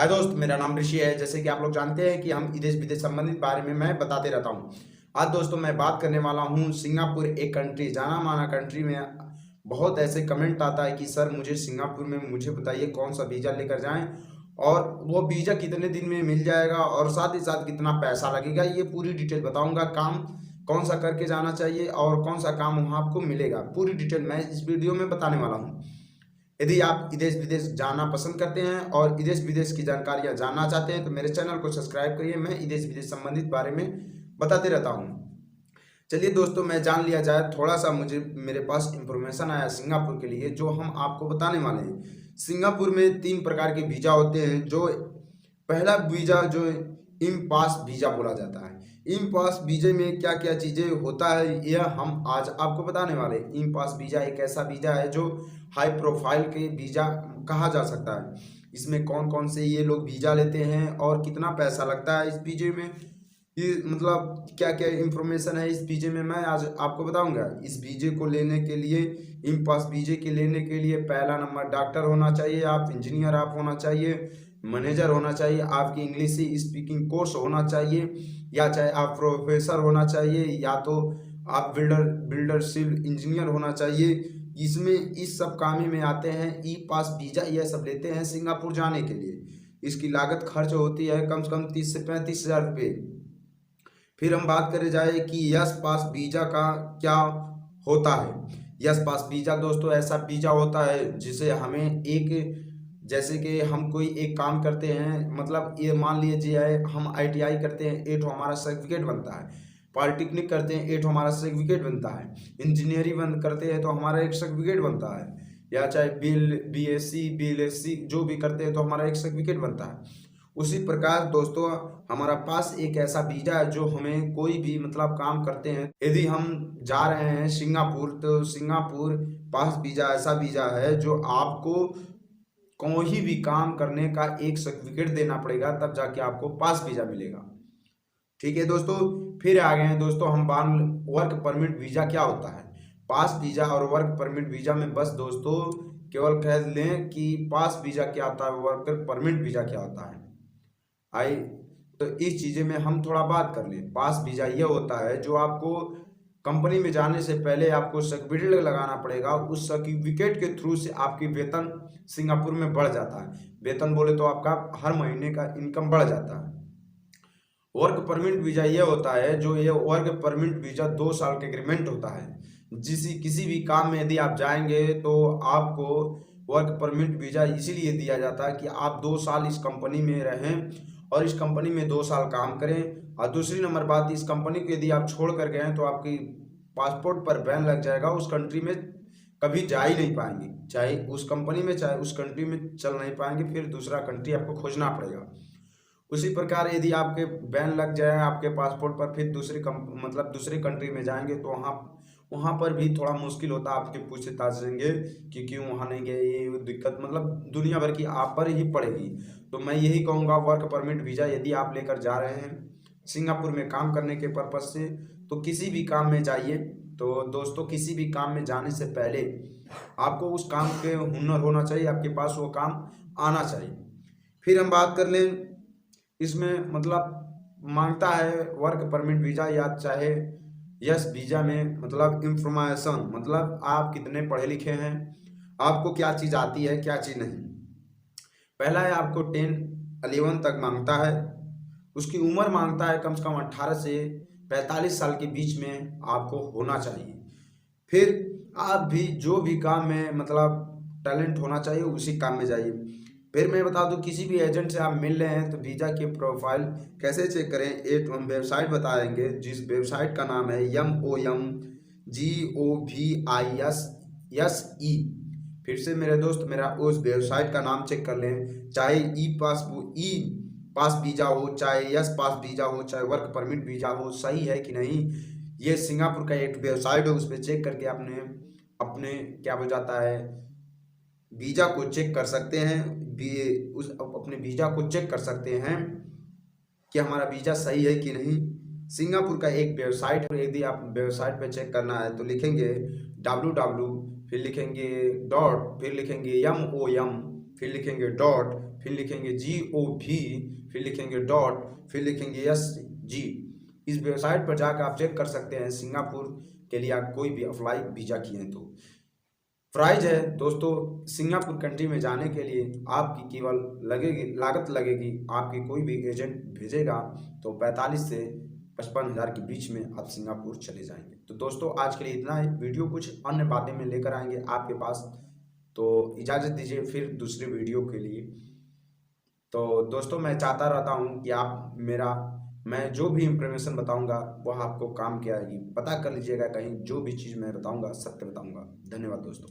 हाय दोस्त, मेरा नाम ऋषि है। जैसे कि आप लोग जानते हैं कि हम देश विदेश संबंधित बारे में मैं बताते रहता हूँ। आज दोस्तों मैं बात करने वाला हूँ सिंगापुर, एक कंट्री, जाना माना कंट्री में बहुत ऐसे कमेंट आता है कि सर मुझे सिंगापुर में मुझे बताइए कौन सा वीज़ा लेकर जाएं और वो वीज़ा कितने दिन में मिल जाएगा और साथ ही साथ कितना पैसा लगेगा, ये पूरी डिटेल बताऊंगा। काम कौन सा करके जाना चाहिए और कौन सा काम वहाँ आपको मिलेगा, पूरी डिटेल मैं इस वीडियो में बताने वाला हूँ। यदि आप देश विदेश जाना पसंद करते हैं और देश विदेश की जानकारियां जानना चाहते हैं तो मेरे चैनल को सब्सक्राइब करिए। मैं देश विदेश संबंधित बारे में बताते रहता हूं। चलिए दोस्तों, मैं जान लिया जाए थोड़ा सा। मुझे मेरे पास इंफॉर्मेशन आया सिंगापुर के लिए, जो हम आपको बताने वाले हैं। सिंगापुर में 3 प्रकार के वीज़ा होते हैं। जो पहला वीज़ा जो इम पास वीज़ा बोला जाता है। इम पास वीज़े में क्या क्या चीज़ें होता है यह हम आज आपको बताने वाले हैं। इम पास वीज़ा एक ऐसा वीज़ा है जो हाई प्रोफाइल के वीज़ा कहा जा सकता है। इसमें कौन कौन से ये लोग वीज़ा लेते हैं और कितना पैसा लगता है इस वीज़े में, ये मतलब क्या क्या इंफॉर्मेशन है इस वीज़े में, मैं आज आपको बताऊंगा। इस वीज़े को लेने के लिए, इम पास वीज़े के लेने के लिए पहला नंबर डॉक्टर होना चाहिए, आप इंजीनियर आप होना चाहिए, मैनेजर होना चाहिए, आपकी इंग्लिश स्पीकिंग कोर्स होना चाहिए, या चाहे आप प्रोफेसर होना चाहिए, या तो आप बिल्डर सिविल इंजीनियर होना चाहिए। इसमें इस सब काम में आते हैं ई पास वीज़ा, यह सब लेते हैं सिंगापुर जाने के लिए। इसकी लागत खर्च होती है कम से कम 30 से 35 हज़ार रुपये। फिर हम बात करें जाए कि यस पास वीज़ा का क्या होता है। यस पास वीज़ा दोस्तों ऐसा वीज़ा होता है जिसे हमें एक, जैसे कि हम कोई एक काम करते हैं, मतलब ये मान लीजिए हम आईटीआई करते हैं, 8 हमारा सर्टिफिकेट बनता है। पॉलिटेक्निक करते हैं, 8 हमारा सर्टिफिकेट बनता है। इंजीनियरिंग बंद करते हैं तो हमारा एक सर्टिफिकेट बनता है। या चाहे बीएससी बीएलएससी जो भी करते हैं तो हमारा एक सर्टिफिकेट बनता है। उसी प्रकार दोस्तों हमारा पास एक ऐसा वीज़ा है जो हमें कोई भी मतलब काम करते हैं, यदि हम जा रहे हैं सिंगापुर, तो सिंगापुर पास वीज़ा ऐसा वीज़ा है जो आपको कोई भी काम करने का एक सर्टिफिकेट देना पड़ेगा, तब जाके आपको पास वीज़ा मिलेगा। ठीक है दोस्तों, फिर आ गए हैं दोस्तों हम वर्क परमिट वीज़ा क्या होता है। पास वीज़ा और वर्क परमिट वीज़ा में बस दोस्तों केवल कह लें कि पास वीज़ा क्या होता है, वर्क परमिट वीज़ा क्या होता है। आई तो इस चीज़ें में हम थोड़ा बात कर लें। पास वीज़ा ये होता है जो आपको कंपनी में जाने से पहले आपको सर्टिफिकेट लगाना पड़ेगा। उस सर्टिफिकेट के थ्रू से आपकी वेतन सिंगापुर में बढ़ जाता है। वेतन बोले तो आपका हर महीने का इनकम बढ़ जाता है। वर्क परमिट वीज़ा ये होता है जो ये वर्क परमिट वीज़ा 2 साल के एग्रीमेंट होता है। किसी भी काम में यदि आप जाएंगे तो आपको वर्क परमिट वीज़ा इसीलिए दिया जाता है कि आप 2 साल इस कंपनी में रहें और इस कंपनी में 2 साल काम करें। और दूसरी नंबर बात, इस कंपनी को यदि आप छोड़ कर गए तो आपकी पासपोर्ट पर बैन लग जाएगा। उस कंट्री में कभी जा ही नहीं पाएंगे, चाहे उस कंपनी में चाहे उस कंट्री में चल नहीं पाएंगे, फिर दूसरा कंट्री आपको खोजना पड़ेगा। उसी प्रकार यदि आपके बैन लग जाए आपके पासपोर्ट पर, फिर मतलब दूसरी कंट्री में जाएंगे तो वहाँ वहाँ पर भी थोड़ा मुश्किल होता है। आपके पूछताछेंगे कि क्यों वहाँ नहीं गए, ये दिक्कत मतलब दुनिया भर की आप पर ही पड़ेगी। तो मैं यही कहूँगा, वर्क परमिट वीज़ा यदि आप लेकर जा रहे हैं सिंगापुर में काम करने के पर्पज़ से, तो किसी भी काम में जाइए। तो दोस्तों किसी भी काम में जाने से पहले आपको उस काम के हुनर होना चाहिए, आपके पास वो काम आना चाहिए। फिर हम बात कर लें, इसमें मतलब मांगता है वर्क परमिट वीज़ा या चाहे यस वीज़ा में मतलब इंफॉर्मेशन, मतलब आप कितने पढ़े लिखे हैं, आपको क्या चीज़ आती है क्या चीज़ नहीं। पहला है आपको 10-11 तक मांगता है। उसकी उम्र मांगता है कम से कम 18 से 45 साल के बीच में आपको होना चाहिए। फिर आप भी जो भी काम में मतलब टैलेंट होना चाहिए उसी काम में जाइए। फिर मैं बता दूं, किसी भी एजेंट से आप मिल रहे हैं तो वीज़ा की प्रोफाइल कैसे चेक करें, एक हम वेबसाइट बताएंगे जिस वेबसाइट का नाम है MOMGOVISSE। फिर से मेरे दोस्त मेरा उस वेबसाइट का नाम चेक कर लें, चाहे ई पास वीज़ा हो, चाहे यस पास वीज़ा हो, चाहे वर्क परमिट वीज़ा हो, सही है कि नहीं। ये सिंगापुर का एक वेबसाइट है, उस पर चेक करके अपने अपने क्या हो जाता है वीज़ा को चेक कर सकते हैं। अपने वीज़ा को चेक कर सकते हैं कि हमारा वीज़ा सही है कि नहीं। सिंगापुर का एक वेबसाइट है, यदि आप वेबसाइट पे चेक करना है तो लिखेंगे www, फिर लिखेंगे डॉट, फिर लिखेंगे MOM, फिर लिखेंगे डॉट फिर लिखेंगे GOV, फिर लिखेंगे डॉट, फिर लिखेंगे SG। इस वेबसाइट पर जाकर आप चेक कर सकते हैं सिंगापुर के लिए आप कोई भी अप्लाई वीज़ा किए हैं तो। प्राइज है दोस्तों, सिंगापुर कंट्री में जाने के लिए आपकी केवल लागत लगेगी, आपकी कोई भी एजेंट भेजेगा तो 45 से 55 हज़ार के बीच में आप सिंगापुर चले जाएंगे। तो दोस्तों आज के लिए इतना ही, वीडियो कुछ अन्य बातें में लेकर आएंगे आपके पास, तो इजाज़त दीजिए फिर दूसरे वीडियो के लिए। तो दोस्तों मैं चाहता रहता हूँ कि मैं जो भी इंफॉर्मेशन बताऊंगा वह आपको काम की आएगी। पता कर लीजिएगा, कहीं जो भी चीज़ मैं बताऊंगा सत्य बताऊंगा। धन्यवाद दोस्तों।